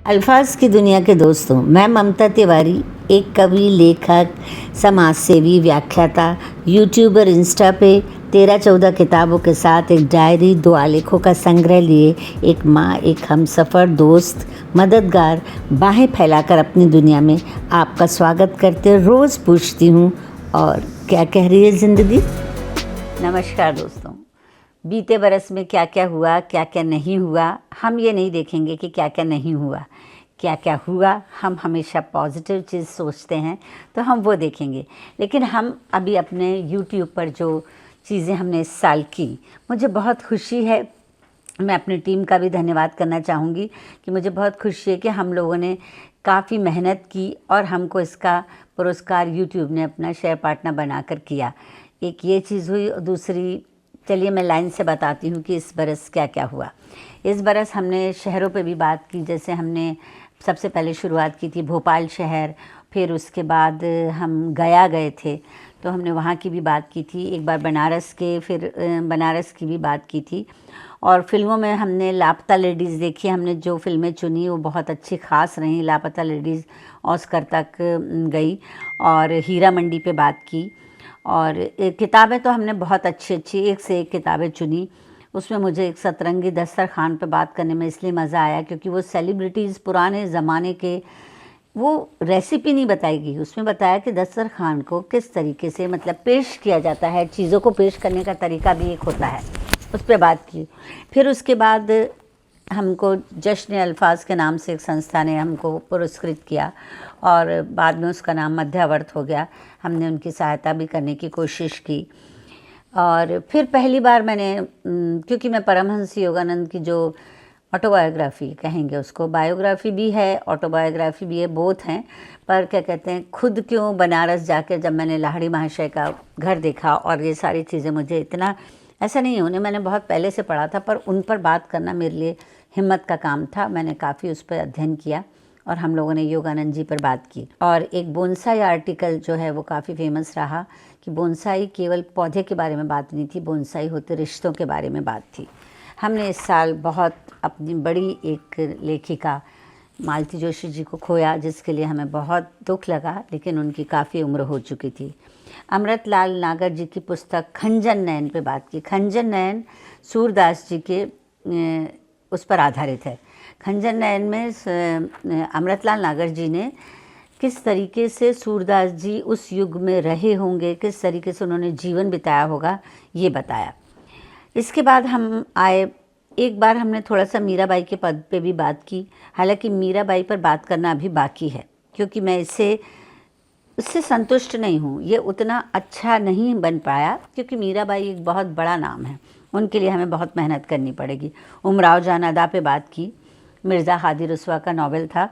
अल्फाज की दुनिया के दोस्तों, मैं ममता तिवारी, एक कवि, लेखक, समाज सेवी, व्याख्याता, यूट्यूबर, इंस्टा पे 13-14 किताबों के साथ एक डायरी, 2 आलेखों का संग्रह लिए एक माँ, एक हमसफ़र, दोस्त, मददगार, बाहें फैलाकर अपनी दुनिया में आपका स्वागत करते रोज़ पूछती हूँ, और क्या कह रही है ज़िंदगी। नमस्कार दोस्तों। बीते बरस में क्या क्या हुआ, क्या क्या नहीं हुआ, हम ये नहीं देखेंगे कि क्या क्या नहीं हुआ, क्या क्या हुआ। हम हमेशा पॉजिटिव चीज़ सोचते हैं तो हम वो देखेंगे। लेकिन हम अभी अपने YouTube पर जो चीज़ें हमने इस साल की, मुझे बहुत खुशी है। मैं अपनी टीम का भी धन्यवाद करना चाहूँगी कि मुझे बहुत खुशी है कि हम लोगों ने काफ़ी मेहनत की और हमको इसका पुरस्कार YouTube ने अपना शेयर पार्टनर बनाकर किया। एक ये चीज़ हुई। और दूसरी, चलिए मैं लाइन से बताती हूँ कि इस बरस क्या क्या हुआ। इस बरस हमने शहरों पे भी बात की। जैसे हमने सबसे पहले शुरुआत की थी भोपाल शहर, फिर उसके बाद हम गया गए थे तो हमने वहाँ की भी बात की थी। एक बार बनारस के, फिर बनारस की भी बात की थी। और फिल्मों में हमने लापता लेडीज़ देखी। हमने जो फिल्में चुनी वो बहुत अच्छी ख़ास रहीं। लापता लेडीज़ ऑस्कर तक गई। और हीरा मंडी पे बात की। और किताबें तो हमने बहुत अच्छी अच्छी एक से एक किताबें चुनी। उसमें मुझे एक सतरंगी दस्तरखान पे बात करने में इसलिए मज़ा आया क्योंकि वो सेलिब्रिटीज़ पुराने ज़माने के, वो रेसिपी नहीं बताएगी, उसमें बताया कि दस्तरखान को किस तरीके से मतलब पेश किया जाता है, चीज़ों को पेश करने का तरीका भी एक होता है, उस पर बात की। फिर उसके बाद हमको जश्न अल्फाज के नाम से एक संस्था ने हमको पुरस्कृत किया और बाद में उसका नाम मध्यावर्त हो गया। हमने उनकी सहायता भी करने की कोशिश की। और फिर पहली बार मैंने, क्योंकि मैं परमहंस योगानंद की जो ऑटोबायोग्राफी कहेंगे उसको, बायोग्राफी भी है, ऑटोबायोग्राफी भी है, बोथ हैं। पर क्या कहते हैं, खुद क्यों बनारस जाके जब मैंने लाहिड़ी महाशय का घर देखा और ये सारी चीज़ें, मुझे इतना ऐसा नहीं, उन्हें मैंने बहुत पहले से पढ़ा था, पर उन पर बात करना मेरे लिए हिम्मत का काम था। मैंने काफ़ी उस पर अध्ययन किया और हम लोगों ने योगानंद जी पर बात की। और एक बोनसाई आर्टिकल जो है वो काफ़ी फेमस रहा कि बोनसाई केवल पौधे के बारे में बात नहीं थी, बोनसाई होते रिश्तों के बारे में बात थी। हमने इस साल बहुत अपनी बड़ी एक लेखिका मालती जोशी जी को खोया, जिसके लिए हमें बहुत दुख लगा, लेकिन उनकी काफ़ी उम्र हो चुकी थी। अमृतलाल नागर जी की पुस्तक खंजन नयन पे बात की। खंजन नयन सूरदास जी के उस पर आधारित है। खंजन नयन में अमृतलाल नागर जी ने किस तरीके से सूरदास जी उस युग में रहे होंगे, किस तरीके से उन्होंने जीवन बिताया होगा, ये बताया। इसके बाद हम आए, एक बार हमने थोड़ा सा मीराबाई के पद पे भी बात की। हालांकि मीराबाई पर बात करना अभी बाकी है, क्योंकि मैं उससे संतुष्ट नहीं हूँ। ये उतना अच्छा नहीं बन पाया, क्योंकि मीराबाई एक बहुत बड़ा नाम है, उनके लिए हमें बहुत मेहनत करनी पड़ेगी। उमराव जान अदा पे बात की, मिर्ज़ा हादी रुस्वा का नावल था।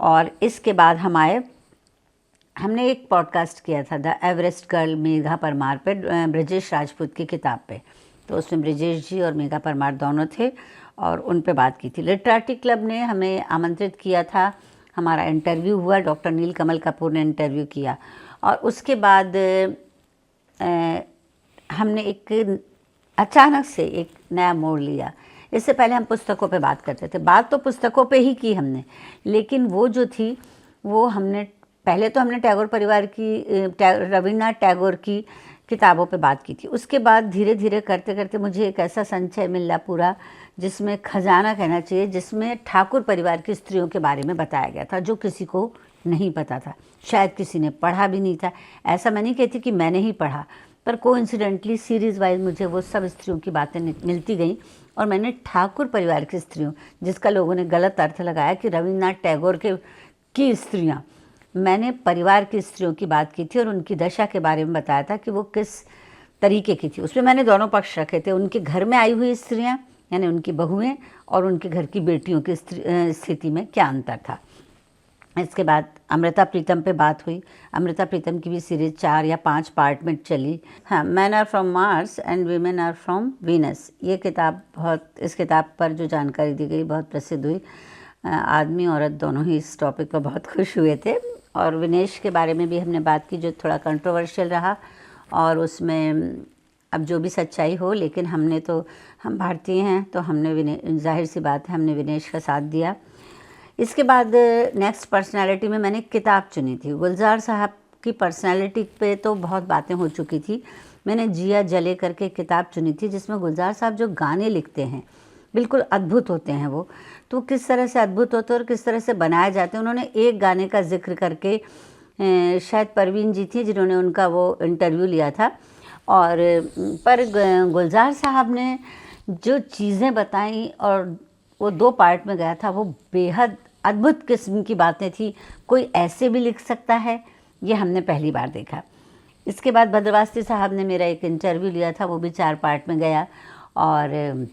और इसके बाद हमने एक पॉडकास्ट किया था the Everest girl Megha Parmar पे, ब्रजेश राजपूत की किताब पे। तो उसमें ब्रजेश जी और मेघा परमार दोनों थे और उन पे बात की थी। लिटरेरी क्लब ने हमें आमंत्रित किया था, हमारा इंटरव्यू हुआ, डॉक्टर नीलकमल कपूर ने इंटरव्यू किया। और उसके बाद हमने एक अचानक से एक नया मोड़ लिया। इससे पहले हम पुस्तकों पे बात करते थे, बात तो पुस्तकों पे ही की हमने, लेकिन वो जो थी वो हमने पहले तो हमने टैगोर परिवार की, रविन्द्रनाथ टैगोर की किताबों पे बात की थी। उसके बाद धीरे धीरे करते करते मुझे एक ऐसा संचय मिला पूरा, जिसमें खजाना कहना चाहिए, जिसमें ठाकुर परिवार की स्त्रियों के बारे में बताया गया था, जो किसी को नहीं पता था, शायद किसी ने पढ़ा भी नहीं था। ऐसा मैं नहीं कहती कि मैंने ही पढ़ा, पर कोइंसिडेंटली सीरीज़ वाइज मुझे वो सब स्त्रियों की बातें मिलती गई और मैंने ठाकुर परिवार की स्त्रियों, जिसका लोगों ने गलत अर्थ लगाया कि रविन्द्रनाथ टैगोर की स्त्रियाँ, मैंने परिवार की स्त्रियों की बात की थी और उनकी दशा के बारे में बताया था कि वो किस तरीके की थी। उसमें मैंने दोनों पक्ष रखे थे, उनके घर में आई हुई स्त्रियाँ यानी उनकी बहुएं और उनके घर की बेटियों की स्थिति में क्या अंतर था। इसके बाद अमृता प्रीतम पे बात हुई। अमृता प्रीतम की भी सीरीज 4 या 5 पार्ट में चली। हाँ, man are from Mars and women are from Venus, ये किताब इस किताब पर जो जानकारी दी गई बहुत प्रसिद्ध हुई। आदमी औरत दोनों ही इस टॉपिक पर बहुत खुश हुए थे। और विनेश के बारे में भी हमने बात की, जो थोड़ा कंट्रोवर्शियल रहा, और उसमें अब जो भी सच्चाई हो, लेकिन हम भारतीय हैं तो हमने जाहिर सी बात है हमने विनेश का साथ दिया। इसके बाद नेक्स्ट पर्सनालिटी में मैंने किताब चुनी थी। गुलजार साहब की पर्सनालिटी पे तो बहुत बातें हो चुकी थी। मैंने जिया जले करके किताब चुनी थी, जिसमें गुलजार साहब जो गाने लिखते हैं बिल्कुल अद्भुत होते हैं वो। तो किस तरह से अद्भुत होते हैं और किस तरह से बनाए जाते हैं। उन्होंने एक गाने का जिक्र करके, शायद परवीन जी थी जिन्होंने उनका वो इंटरव्यू लिया था, और पर गुलजार साहब ने जो चीज़ें बताई और वो 2 पार्ट में गया था, वो बेहद अद्भुत किस्म की बातें थी। कोई ऐसे भी लिख सकता है, ये हमने पहली बार देखा। इसके बाद भद्रवासी साहब ने मेरा एक इंटरव्यू लिया था, वो भी 4 पार्ट में गया। और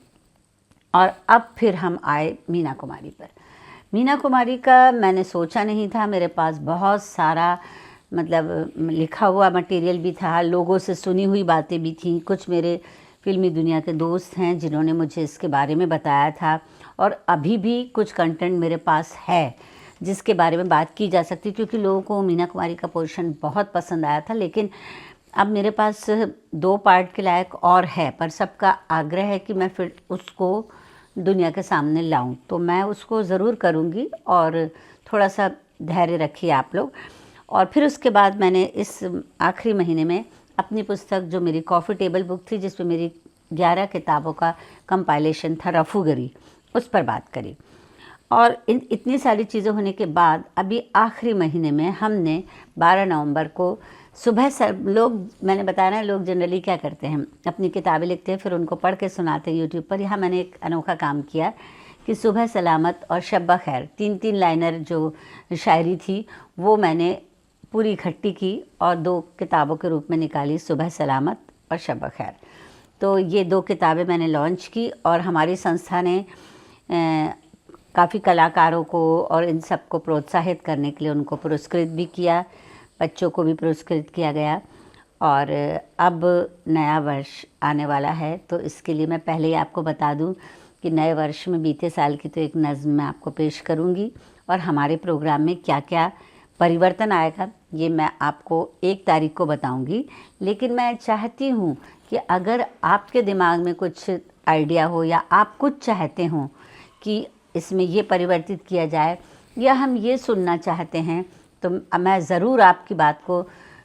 अब फिर हम आए मीना कुमारी पर। मीना कुमारी का मैंने सोचा नहीं था, मेरे पास बहुत सारा मतलब लिखा हुआ मटेरियल भी था, लोगों से सुनी हुई बातें भी थीं। कुछ मेरे फिल्मी दुनिया के दोस्त हैं जिन्होंने मुझे इसके बारे में बताया था, और अभी भी कुछ कंटेंट मेरे पास है जिसके बारे में बात की जा सकती, क्योंकि लोगों को मीना कुमारी का पोर्शन बहुत पसंद आया था। लेकिन अब मेरे पास 2 पार्ट के लायक और है, पर सबका आग्रह है कि मैं फिर उसको दुनिया के सामने लाऊं, तो मैं उसको ज़रूर करूंगी, और थोड़ा सा धैर्य रखिए आप लोग। और फिर उसके बाद मैंने इस आखिरी महीने में अपनी पुस्तक, जो मेरी कॉफ़ी टेबल बुक थी जिसमें मेरी 11 किताबों का कंपाइलेशन था, रफूगरी, उस पर बात करी। और इतनी सारी चीज़ें होने के बाद अभी आखिरी महीने में हमने 12 नवंबर को सुबह मैंने बताया ना, लोग जनरली क्या करते हैं, अपनी किताबें लिखते हैं फिर उनको पढ़ के सुनाते हैं यूट्यूब पर। यहाँ मैंने एक अनोखा काम किया कि सुबह सलामत और शब्बा खैर 3-3 लाइनर जो शायरी थी वो मैंने पूरी इकट्ठी की और 2 किताबों के रूप में निकाली, सुबह सलामत और शब्बा खैर। तो ये 2 किताबें मैंने लॉन्च की, और हमारी संस्था ने काफ़ी कलाकारों को और इन सब को प्रोत्साहित करने के लिए उनको पुरस्कृत भी किया, बच्चों को भी पुरस्कृत किया गया। और अब नया वर्ष आने वाला है, तो इसके लिए मैं पहले ही आपको बता दूं कि नए वर्ष में बीते साल की तो एक नज़्म मैं आपको पेश करूंगी, और हमारे प्रोग्राम में क्या क्या परिवर्तन आएगा ये मैं आपको 1 तारीख को बताऊंगी। लेकिन मैं चाहती हूँ कि अगर आपके दिमाग में कुछ आइडिया हो, या आप कुछ चाहते हों कि इसमें ये परिवर्तित किया जाए, या हम ये सुनना चाहते हैं, तो मैं ज़रूर आपकी बात को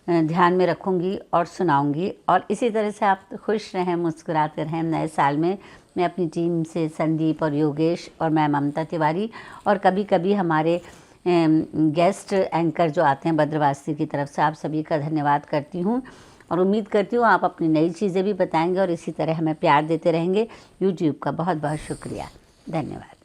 ध्यान में रखूँगी और सुनाऊँगी। और इसी तरह से आप खुश रहें, मुस्कुराते रहें नए साल में। मैं अपनी टीम से संदीप और योगेश और मैं ममता तिवारी, और कभी कभी हमारे गेस्ट एंकर जो आते हैं बद्रवासी की तरफ से, आप सभी का धन्यवाद करती हूँ, और उम्मीद करती हूँ आप अपनी नई चीज़ें भी बताएंगे और इसी तरह हमें प्यार देते रहेंगे। यूट्यूब का बहुत बहुत शुक्रिया, धन्यवाद।